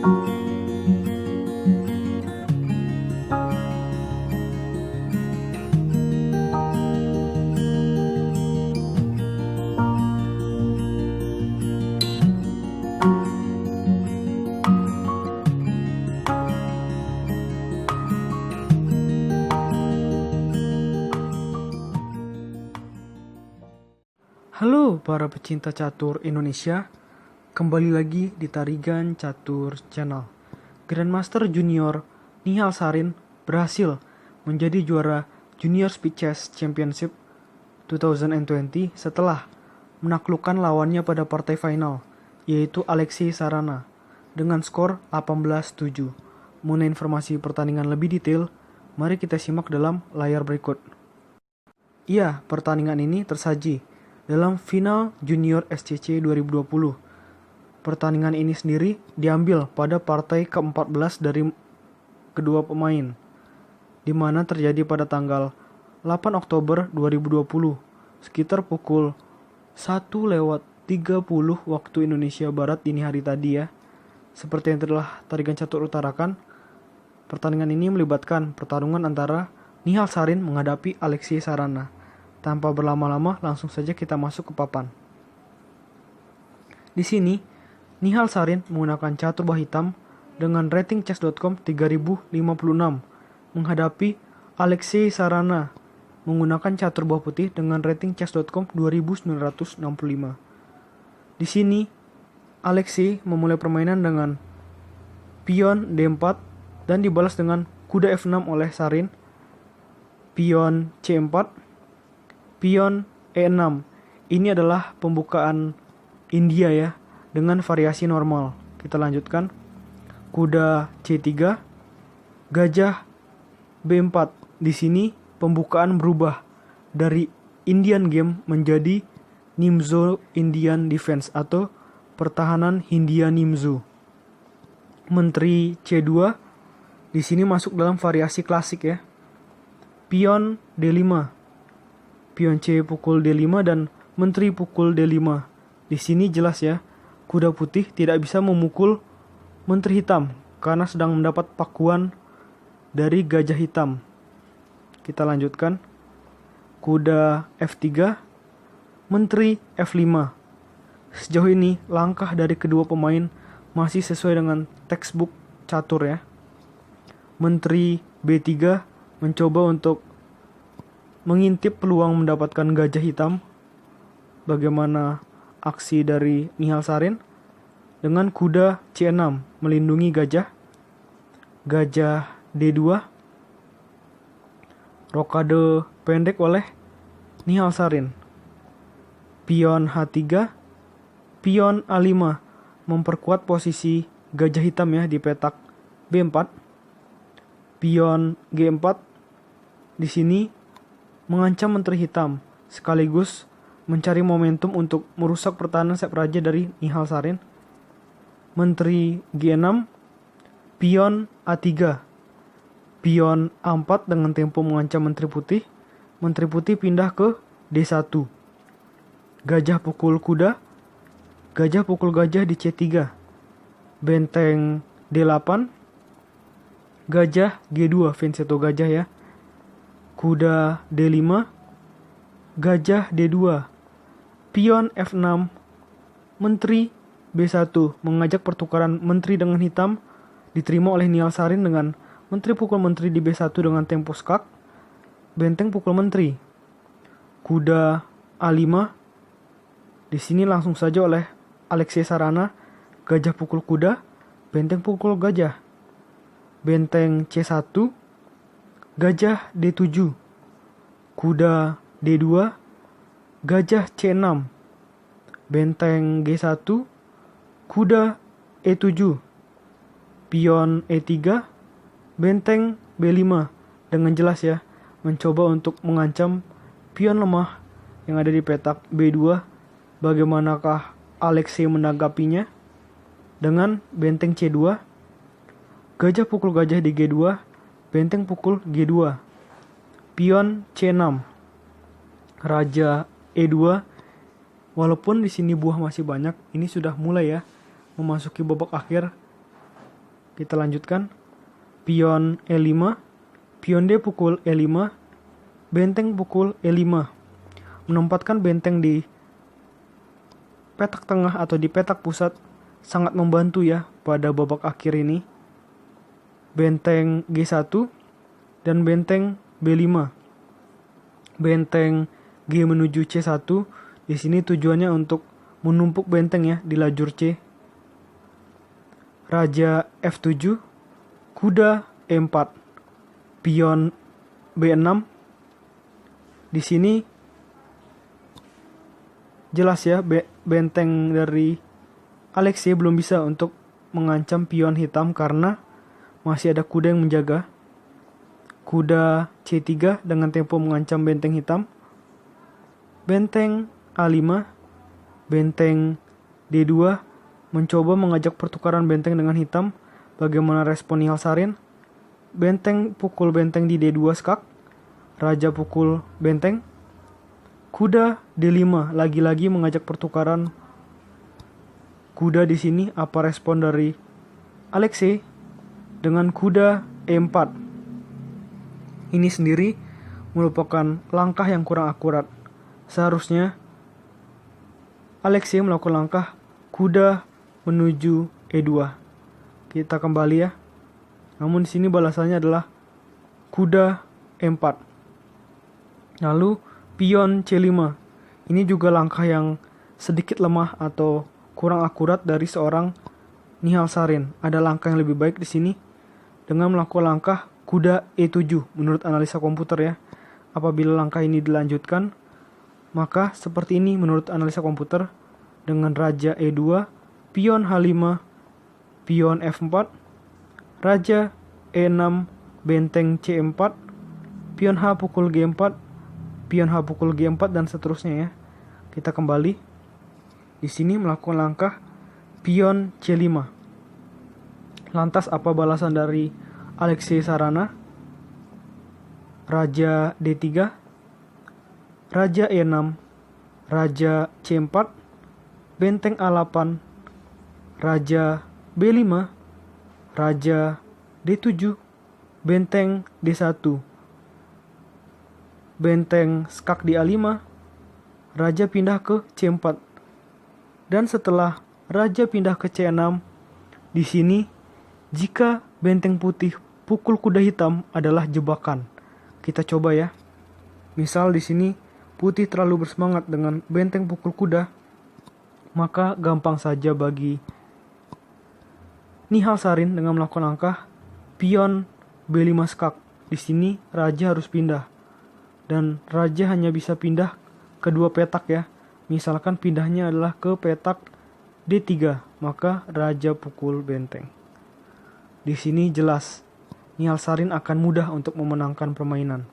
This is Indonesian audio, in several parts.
Halo para pecinta catur Indonesia, kembali lagi di Tarigan Catur Channel. Grandmaster Junior Nihal Sarin berhasil menjadi juara Junior Speed Chess Championship 2020 setelah menaklukkan lawannya pada partai final, yaitu Alexei Sarana, dengan skor 18-7. Mengenai informasi pertandingan lebih detail, mari kita simak dalam layar berikut. Iya, pertandingan ini tersaji dalam final Junior SCC 2020. Pertandingan ini sendiri diambil pada partai ke-14 dari kedua pemain, di mana terjadi pada tanggal 8 Oktober 2020, sekitar pukul 1:30 waktu Indonesia Barat dini hari tadi ya. Seperti yang telah Tarigan Catur utarakan, pertandingan ini melibatkan pertarungan antara Nihal Sarin menghadapi Alexei Sarana. Tanpa berlama-lama, langsung saja kita masuk ke papan. Di sini, Nihal Sarin menggunakan catur buah hitam dengan rating chess.com 3056 menghadapi Alexei Sarana menggunakan catur buah putih dengan rating chess.com 2965. Di sini, Alexei memulai permainan dengan pion D4 dan dibalas dengan kuda F6 oleh Sarin, pion C4, pion E6. Ini adalah pembukaan India ya, dengan variasi normal. Kita lanjutkan. Kuda C3, gajah B4. Di sini pembukaan berubah dari Indian Game menjadi Nimzo Indian Defense atau pertahanan Hindia Nimzo. Menteri C2 di sini masuk dalam variasi klasik ya. Pion D5. Pion C pukul D5 dan menteri pukul D5. Di sini jelas ya, kuda putih tidak bisa memukul menteri hitam karena sedang mendapat pakuan dari gajah hitam. Kita lanjutkan. Kuda F3, menteri F5. Sejauh ini langkah dari kedua pemain masih sesuai dengan textbook catur ya. Menteri B3 mencoba untuk mengintip peluang mendapatkan gajah hitam. Bagaimana aksi dari Nihal Sarin dengan kuda C6 melindungi gajah. Gajah D2. Rokade pendek oleh Nihal Sarin. Pion H3. Pion A5 memperkuat posisi gajah hitam ya di petak B4. Pion G4 di sini mengancam menteri hitam, sekaligus mencari momentum untuk merusak pertahanan set raja dari Nihal Sarin. Menteri G6, pion A3, pion A4 dengan tempo mengancam menteri putih. Menteri putih pindah ke D1. Gajah pukul kuda, gajah pukul gajah di C3. Benteng D8, gajah G2, Vincenzo gajah ya. Kuda D5, gajah D2, pion F6, menteri B1 mengajak pertukaran menteri dengan hitam diterima oleh Nihal Sarin dengan menteri pukul menteri di B1 dengan tempo skak, benteng pukul menteri. Kuda A5, di sini langsung saja oleh Alexei Sarana, gajah pukul kuda, benteng pukul gajah. Benteng C1, gajah D7, kuda D2, gajah C6, benteng G1, kuda E7, pion E3, benteng B5. Dengan jelas ya, mencoba untuk mengancam pion lemah yang ada di petak B2. Bagaimanakah Alexei menanggapinya? Dengan benteng C2, gajah pukul gajah di G2, benteng pukul G2, pion C6, raja E2. Walaupun di sini buah masih banyak, ini sudah mulai ya memasuki babak akhir. Kita lanjutkan. Pion E5, pion D pukul E5, benteng pukul E5. Menempatkan benteng di petak tengah atau di petak pusat sangat membantu ya pada babak akhir ini. Benteng G1 dan benteng B5. Benteng G menuju C1, di sini tujuannya untuk menumpuk benteng ya di lajur C. Raja F7, kuda E4, pion B6. Di sini jelas ya benteng dari Alexei belum bisa untuk mengancam pion hitam karena masih ada kuda yang menjaga. Kuda C3 dengan tempo mengancam benteng hitam. Benteng A5, benteng D2 mencoba mengajak pertukaran benteng dengan hitam. Bagaimana respon Nihal Sarin? Benteng pukul benteng di D2 skak. Raja pukul benteng. Kuda D5 lagi-lagi mengajak pertukaran kuda di sini. Apa respon dari Alexei? Dengan kuda E4. Ini sendiri merupakan langkah yang kurang akurat. Seharusnya Alexei melakukan langkah kuda menuju E2. Kita kembali ya. Namun di sini balasannya adalah kuda E4. Lalu pion C5. Ini juga langkah yang sedikit lemah atau kurang akurat dari seorang Nihal Sarin. Ada langkah yang lebih baik di sini dengan melakukan langkah kuda E7 menurut analisa komputer ya. Apabila langkah ini dilanjutkan, maka seperti ini menurut analisa komputer dengan raja E2, pion H5, pion F4, raja E6, benteng C4, pion H pukul G4, pion H pukul G4 dan seterusnya ya. Kita kembali. Di sini melakukan langkah pion C5. Lantas apa balasan dari Alexei Sarana? Raja D3, raja E6, raja C4, benteng A8, raja B5, raja D7, benteng D1, benteng skak di A5, raja pindah ke C4. Dan setelah raja pindah ke C6, di sini jika benteng putih pukul kuda hitam adalah jebakan. Kita coba ya. Misal di sini putih terlalu bersemangat dengan benteng pukul kuda, maka gampang saja bagi Nihal Sarin dengan melakukan langkah pion B5 skak. Di sini raja harus pindah. Dan raja hanya bisa pindah ke dua petak ya. Misalkan pindahnya adalah ke petak D3, maka raja pukul benteng. Di sini jelas Nihal Sarin akan mudah untuk memenangkan permainan.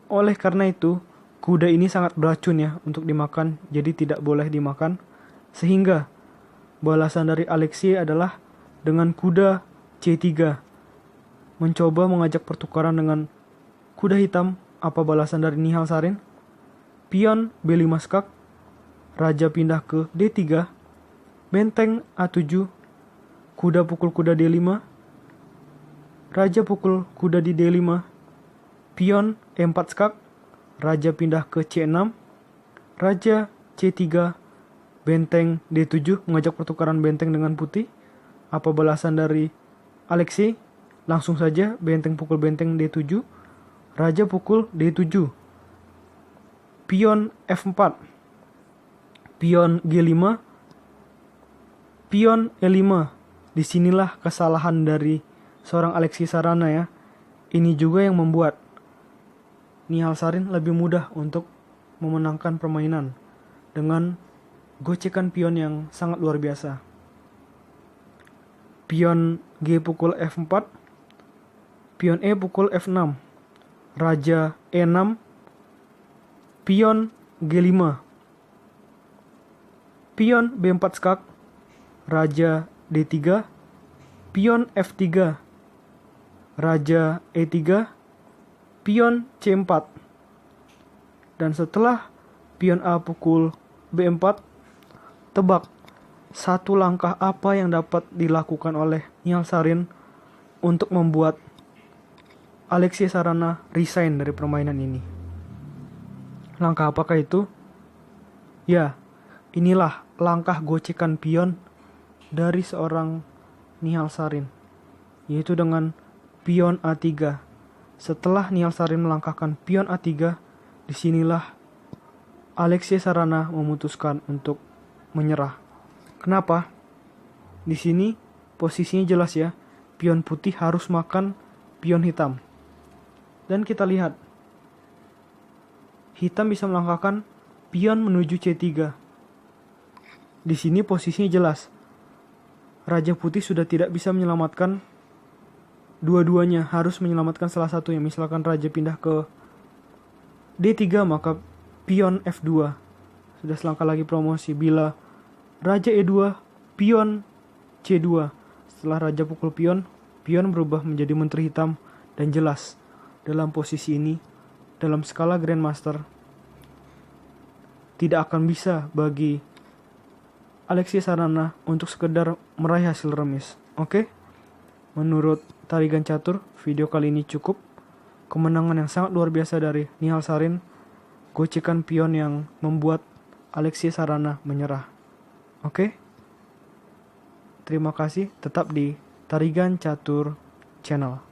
Oleh karena itu, kuda ini sangat beracun ya untuk dimakan, jadi tidak boleh dimakan. Sehingga balasan dari Alexei adalah dengan kuda C3. Mencoba mengajak pertukaran dengan kuda hitam. Apa balasan dari Nihal Sarin? Pion B5 skak, raja pindah ke D3, benteng A7, kuda pukul kuda D5, raja pukul kuda di D5, pion E4 skak, raja pindah ke C6, raja C3, benteng D7 mengajak pertukaran benteng dengan putih. Apa balasan dari Alexei? Langsung saja benteng pukul benteng D7, raja pukul D7, pion F4, pion G5, pion E5. Disinilah kesalahan dari seorang Alexei Sarana ya. Ini juga yang membuat Nihal Sarin lebih mudah untuk memenangkan permainan dengan gocekan pion yang sangat luar biasa. Pion G pukul F4, pion E pukul F6, raja E6, pion G5, pion B4 skak, raja D3, pion F3, raja E3, pion C4. Dan setelah pion A pukul B4, tebak satu langkah apa yang dapat dilakukan oleh Nihal Sarin untuk membuat Alexei Sarana resign dari permainan ini. Langkah apakah itu? Ya, inilah langkah gocekan pion dari seorang Nihal Sarin, yaitu dengan pion A3. Setelah Nihal Sarin melangkahkan pion A3, disinilah Alexei Sarana memutuskan untuk menyerah. Kenapa? Di sini posisinya jelas ya, pion putih harus makan pion hitam. Dan kita lihat, hitam bisa melangkahkan pion menuju C3. Di sini posisinya jelas, Raja Putih sudah tidak bisa menyelamatkan dua-duanya, harus menyelamatkan salah satunya. Misalkan Raja pindah ke D3, maka pion F2. Sudah selangkah lagi promosi. Bila Raja E2, pion C2. Setelah Raja pukul pion, pion berubah menjadi menteri hitam. Dan jelas, dalam posisi ini, dalam skala Grandmaster, tidak akan bisa bagi Alexei Sarana untuk sekedar meraih hasil remis. Oke? Menurut Tarigan Catur, video kali ini cukup. Kemenangan yang sangat luar biasa dari Nihal Sarin, gocekan pion yang membuat Alexei Sarana menyerah. Oke? Terima kasih, tetap di Tarigan Catur Channel.